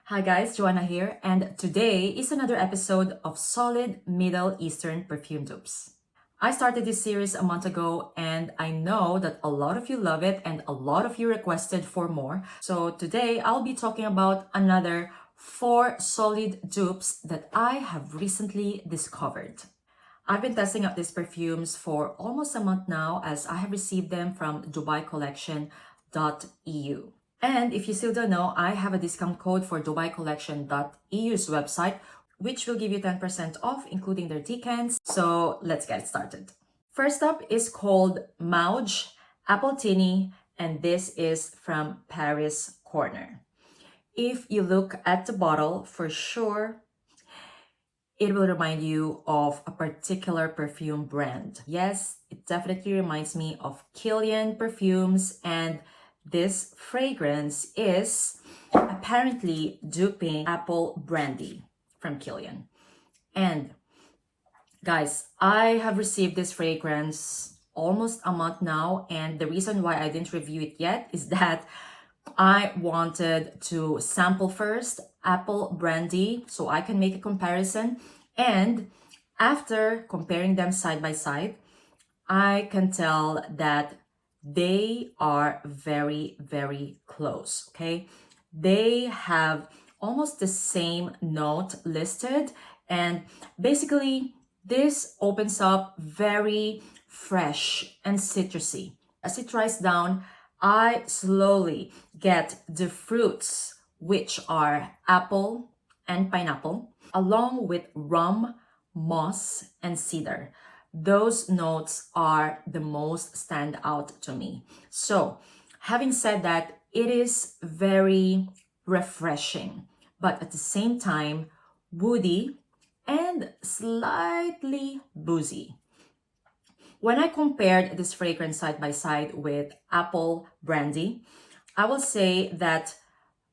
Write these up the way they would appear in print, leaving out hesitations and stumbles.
Hi guys, Joanna here, and today is another episode of Solid Middle Eastern Perfume Dupes. I started this series a month ago and I know that a lot of you love it and a lot of you requested for more. So today I'll be talking about another 4 solid dupes that I have recently discovered. I've been testing out these perfumes for almost a month now as I have received them from dubaicollection.eu. And if you still don't know, I have a discount code for dubaicollection.eu's website, which will give you 10% off, including their decants. So let's get started. First up is called Mawj Appletini, and this is from Paris Corner. If you look at the bottle, for sure, it will remind you of a particular perfume brand. Yes, it definitely reminds me of Killian perfumes, and this fragrance is apparently duping Apple Brandy from Killian. And guys, I have received this fragrance almost a month now, and the reason why I didn't review it yet is that I wanted to sample first Apple Brandy so I can make a comparison. And after comparing them side by side, I can tell that they are very, very close, okay? They have almost the same note listed, and basically this opens up very fresh and citrusy. As it dries down, I slowly get the fruits, which are apple and pineapple, along with rum, moss, and cedar. Those notes are the most stand out to me. So, having said that, it is very refreshing, but at the same time, woody and slightly boozy. When I compared this fragrance side by side with Apple Brandy, I will say that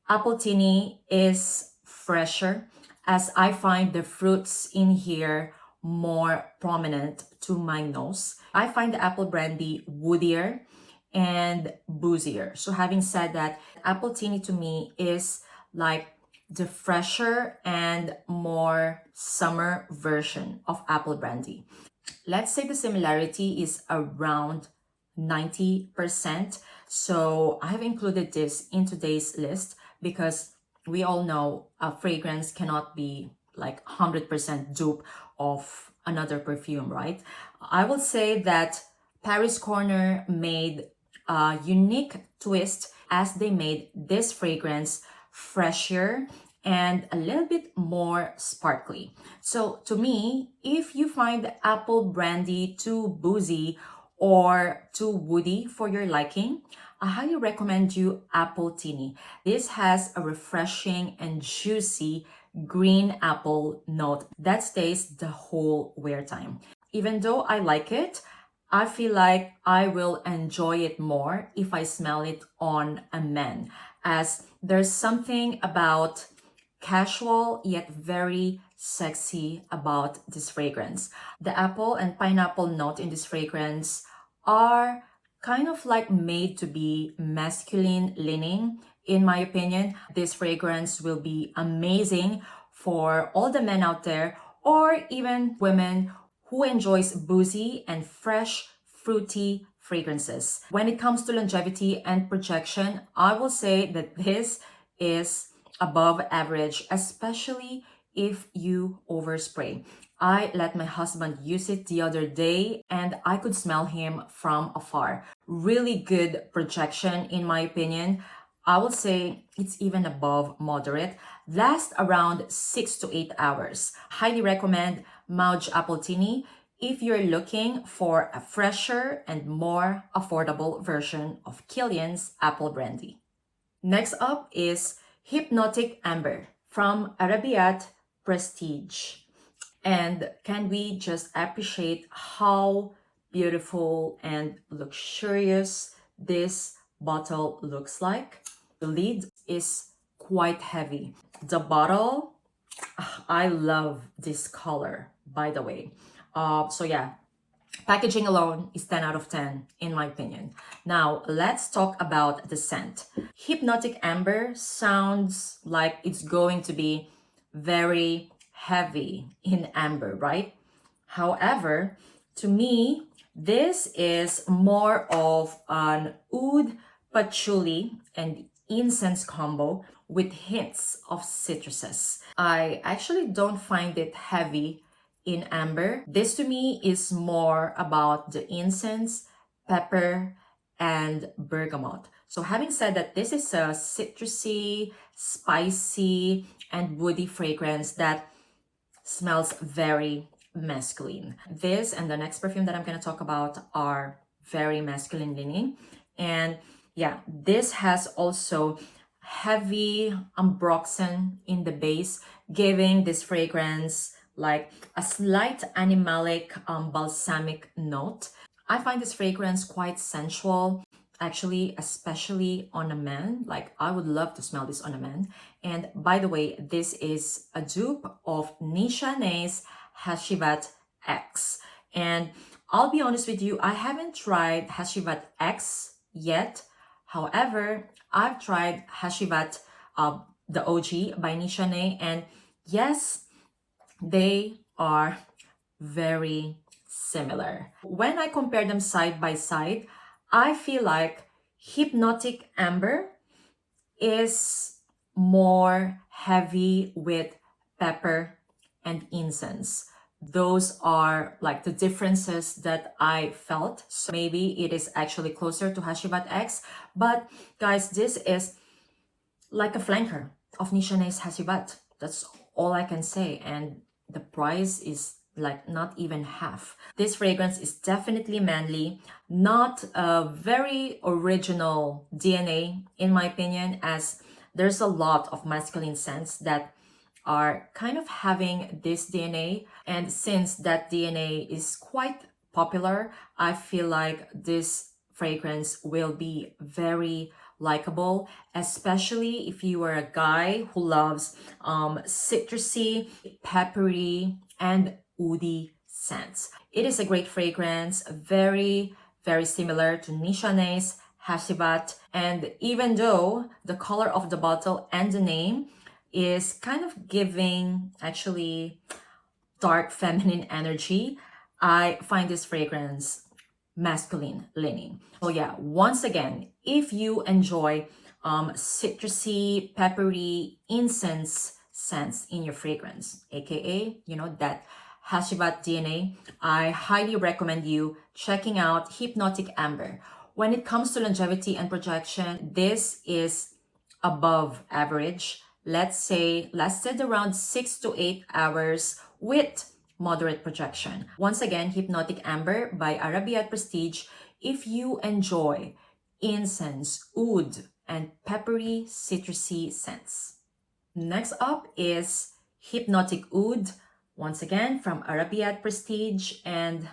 Appletini is fresher, as I find the fruits in here more prominent to my nose. I find the Apple Brandy woodier and boozier. So having said that, Appletini to me is like the fresher and more summer version of Apple Brandy. Let's say the similarity is around 90%. So I have included this in today's list because we all know a fragrance cannot be like 100% dupe of another perfume, right? I will say that Paris Corner made a unique twist as they made this fragrance fresher and a little bit more sparkly. So to me, if you find Apple Brandy too boozy or too woody for your liking, I highly recommend you Appletini. This has a refreshing and juicy green apple note that stays the whole wear time. Even though I like it, I feel like I will enjoy it more if I smell it on a man, as there's something about casual yet very sexy about this fragrance. The apple and pineapple note in this fragrance are kind of like made to be masculine leaning. In my opinion, this fragrance will be amazing for all the men out there or even women who enjoys boozy and fresh, fruity fragrances. When it comes to longevity and projection, I will say that this is above average, especially if you overspray. I let my husband use it the other day and I could smell him from afar. Really good projection in my opinion. I would say it's even above moderate. Lasts around 6 to 8 hours. Highly recommend Mawj Appletini if you're looking for a fresher and more affordable version of Killian's Apple Brandy. Next up is Hypnotic Amber from Arabiyat Prestige. And can we just appreciate how beautiful and luxurious this bottle looks like? The lid is quite heavy. The bottle, I love this color, by the way. So yeah, Packaging alone is 10 out of 10 in my opinion. Now, let's talk about the scent. Hypnotic Amber sounds like it's going to be very heavy in amber, right? However, to me, this is more of an oud, patchouli, and incense combo with hints of citruses. I actually don't find it heavy in amber. This to me is more about the incense, pepper, and bergamot. So having said that, this is a citrusy, spicy, and woody fragrance that smells very masculine. This and the next perfume that I'm going to talk about are very masculine leaning. And yeah, this has also heavy ambroxan in the base, giving this fragrance like a slight animalic balsamic note. I find this fragrance quite sensual, actually, especially on a man. Like, I would love to smell this on a man. And by the way, this is a dupe of Nishane Hacivat X. And I'll be honest with you, I haven't tried Hacivat X yet. However, I've tried Hacivat, the OG by Nishane, and yes, they are very similar. When I compare them side by side, I feel like Hypnotic Amber is more heavy with pepper and incense. Those are like the differences that I felt. So maybe it is actually closer to Hacivat X. But guys, this is like a flanker of Nishane's Hacivat. That's all I can say. And the price is like not even half. This fragrance is definitely manly, not a very original DNA in my opinion, as there's a lot of masculine scents that are kind of having this DNA, and since that DNA is quite popular, I feel like this fragrance will be very likable, especially if you are a guy who loves citrusy, peppery, and woody scents. It is a great fragrance, very, very similar to Nishane's Hacivat. And even though the color of the bottle and the name is kind of giving actually dark feminine energy, I find this fragrance masculine leaning. So yeah, once again, if you enjoy citrusy, peppery, incense scents in your fragrance, aka, you know, that Hacivat DNA, I highly recommend you checking out Hypnotic Amber. When it comes to longevity and projection, this is above average. Let's say lasted around 6 to 8 hours with moderate projection. Once again, Hypnotic Amber by Arabiyat Prestige. If you enjoy incense, oud, and peppery, citrusy scents. Next up is Hypnotic Oud, once again from Arabiyat Prestige. And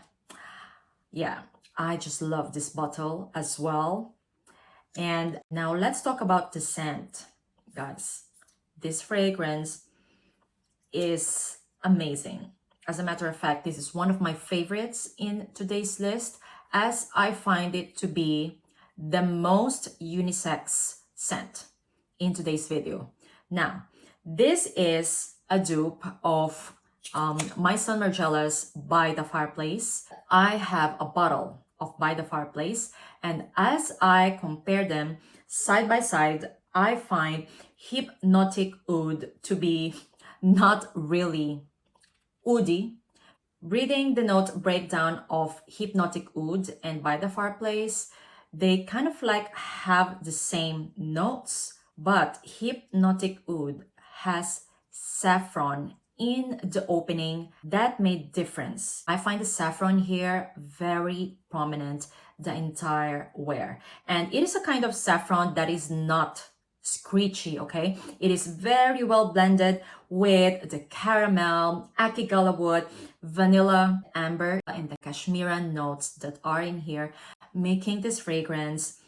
yeah, I just love this bottle as well. And now let's talk about the scent, guys. This fragrance is amazing. As a matter of fact, this is one of my favorites in today's list, as I find it to be the most unisex scent in today's video. Now, this is a dupe of Maison Margiela's By the Fireplace. I have a bottle of By the Fireplace, and as I compare them side by side, I find Hypnotic Oud to be not really oudy. Reading the note breakdown of Hypnotic Oud and By the Fireplace, they kind of like have the same notes, but Hypnotic Oud has saffron in the opening that made difference. I find the saffron here very prominent the entire wear, and it is a kind of saffron that is not screechy, okay? It is very well blended with the caramel, akigala wood, vanilla, amber, and the cashmeran notes that are in here, making this fragrance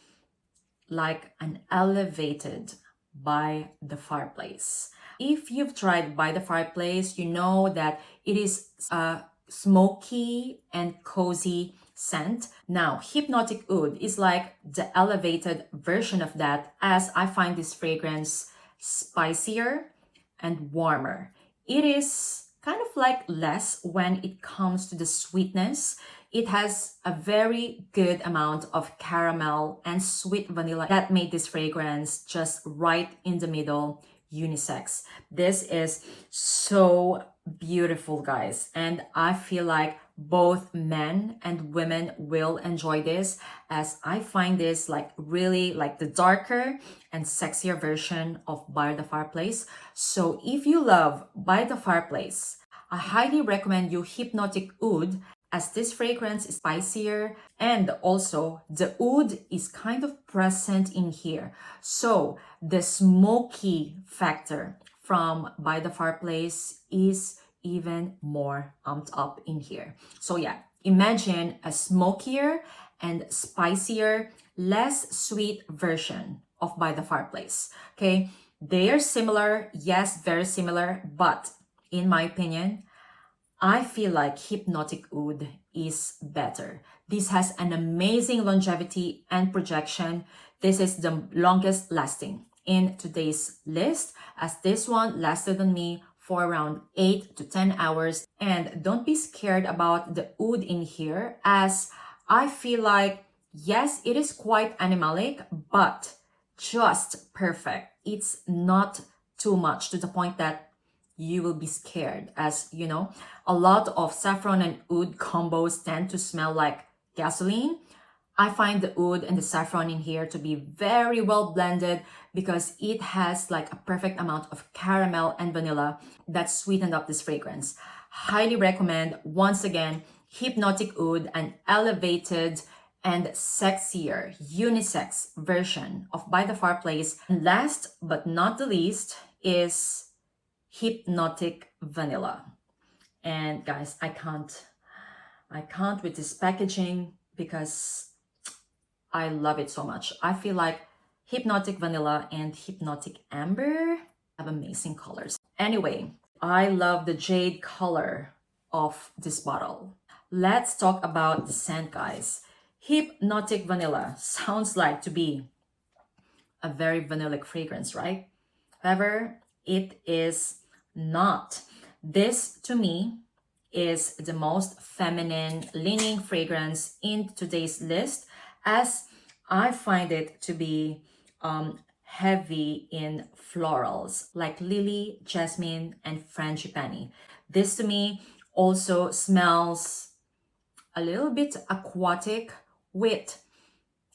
like an elevated By the Fireplace. If you've tried By the Fireplace, you know that it is a smoky and cozy scent. Now, Hypnotic Oud is like the elevated version of that, as I find this fragrance spicier and warmer. It is kind of like less when it comes to the sweetness. It has a very good amount of caramel and sweet vanilla that made this fragrance just right in the middle, unisex. This is so beautiful, guys, and I feel like both men and women will enjoy this, as I find this like really like the darker and sexier version of By the Fireplace. So if you love By the Fireplace, I highly recommend you Hypnotic Oud, as this fragrance is spicier and also the oud is kind of present in here. So the smoky factor from By the Fireplace is even more amped up in here. So yeah, imagine a smokier and spicier, less sweet version of By the Fireplace. Okay, they are similar, yes, very similar, but in my opinion, I feel like Hypnotic Oud is better. This has an amazing longevity and projection. This is the longest lasting in today's list, as this one lasted on me for around 8 to 10 hours. And don't be scared about the oud in here, as I feel like, yes, it is quite animalic, but just perfect. It's not too much to the point that you will be scared, as you know, a lot of saffron and oud combos tend to smell like gasoline. I find the oud and the saffron in here to be very well blended, because it has like a perfect amount of caramel and vanilla that sweetened up this fragrance. Highly recommend, once again, Hypnotic Oud, an elevated and sexier unisex version of By the Fireplace. And last but not the least is Hypnotic Vanilla. And guys, I can't with this packaging, because I love it so much. I feel like Hypnotic Vanilla and Hypnotic Amber have amazing colors. Anyway, I love the jade color of this bottle. Let's talk about the scent, guys. Hypnotic Vanilla sounds like to be a very vanillic fragrance, right? However, it is not. This to me is the most feminine leaning fragrance in today's list, as I find it to be heavy in florals like lily, jasmine, and frangipani. This to me also smells a little bit aquatic with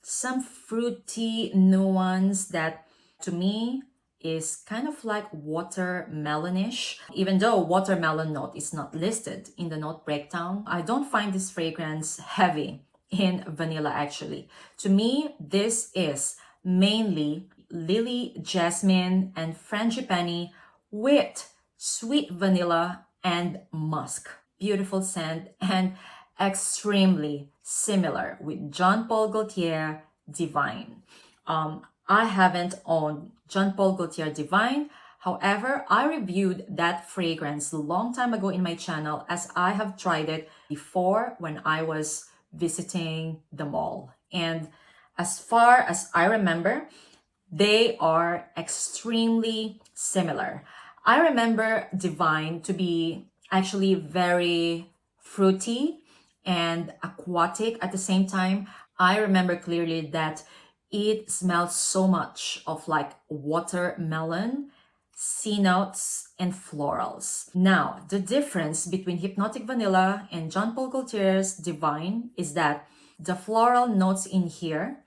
some fruity nuance that to me is kind of like watermelonish. Even though watermelon note is not listed in the note breakdown, I don't find this fragrance heavy in vanilla actually. To me, this is mainly lily, jasmine, and frangipani with sweet vanilla and musk. Beautiful scent and extremely similar with Jean Paul Gaultier Divine. I haven't owned Jean Paul Gaultier Divine. However, I reviewed that fragrance a long time ago in my channel, as I have tried it before when I was visiting the mall. And as far as I remember, they are extremely similar. I remember Divine to be actually very fruity and aquatic at the same time. I remember clearly that it smells so much of like watermelon, sea notes, and florals. Now, the difference between Hypnotic Vanilla and Jean Paul Gaultier's Divine is that the floral notes in here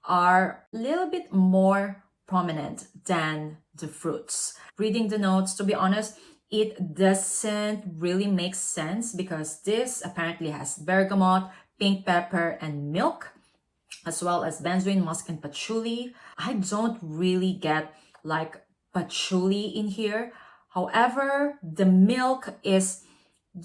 are a little bit more prominent than the fruits. Reading the notes, to be honest, it doesn't really make sense, because this apparently has bergamot, pink pepper, and milk, as well as benzoin, musk, and patchouli. I don't really get like patchouli in here. However, the milk is,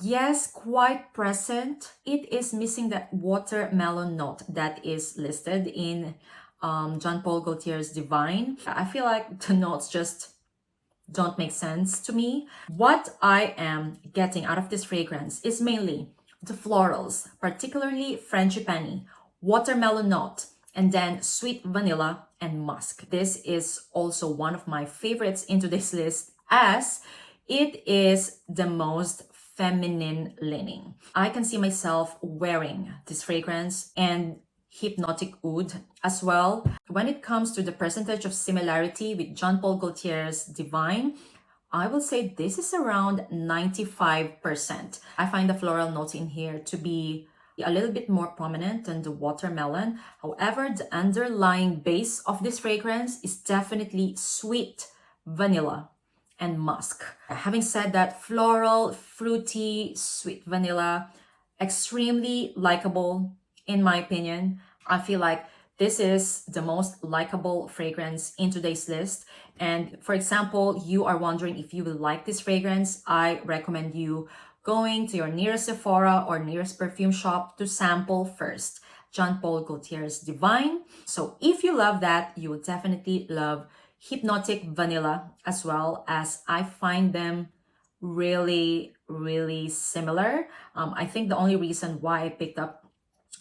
yes, quite present. It is missing that watermelon note that is listed in Jean Paul Gaultier's Divine. I feel like the notes just don't make sense to me. What I am getting out of this fragrance is mainly the florals, particularly frangipani, watermelon note, and then sweet vanilla and musk. This is also one of my favorites in today's list as it is the most feminine leaning. I can see myself wearing this fragrance and Hypnotic Oud as well. When it comes to the percentage of similarity with Jean Paul Gaultier's Divine, I will say this is around 95%. I find the floral notes in here to be a little bit more prominent than the watermelon. However, the underlying base of this fragrance is definitely sweet vanilla and musk. Having said that, floral, fruity, sweet vanilla, extremely likable in my opinion. I feel like this is the most likable fragrance in today's list. And for example, you are wondering if you will like this fragrance, I recommend you going to your nearest Sephora or nearest perfume shop to sample first Jean Paul Gaultier's Divine. So if you love that, you will definitely love Hypnotic Vanilla as well, as I find them really similar. I think the only reason why I picked up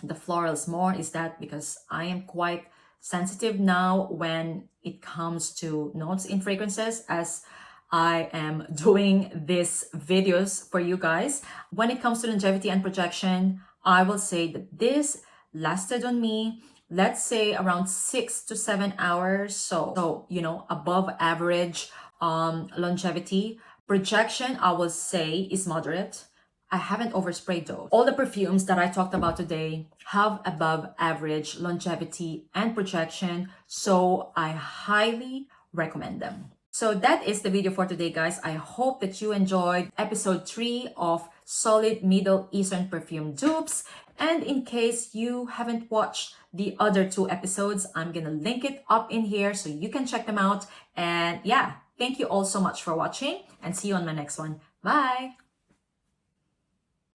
the florals more is that because I am quite sensitive now when it comes to notes in fragrances, as I am doing these videos for you guys. When it comes to longevity and projection, I will say that this lasted on me, let's say around 6 to 7 hours. So you know, above average longevity. Projection, I will say, is moderate. I haven't oversprayed though. All the perfumes that I talked about today have above average longevity and projection, so I highly recommend them. So that is the video for today, guys. I hope that you enjoyed episode 3 of Solid Middle Eastern Perfume Dupes. And in case you haven't watched the other 2 episodes, I'm gonna link it up in here so you can check them out. And yeah, thank you all so much for watching and see you on my next one. Bye!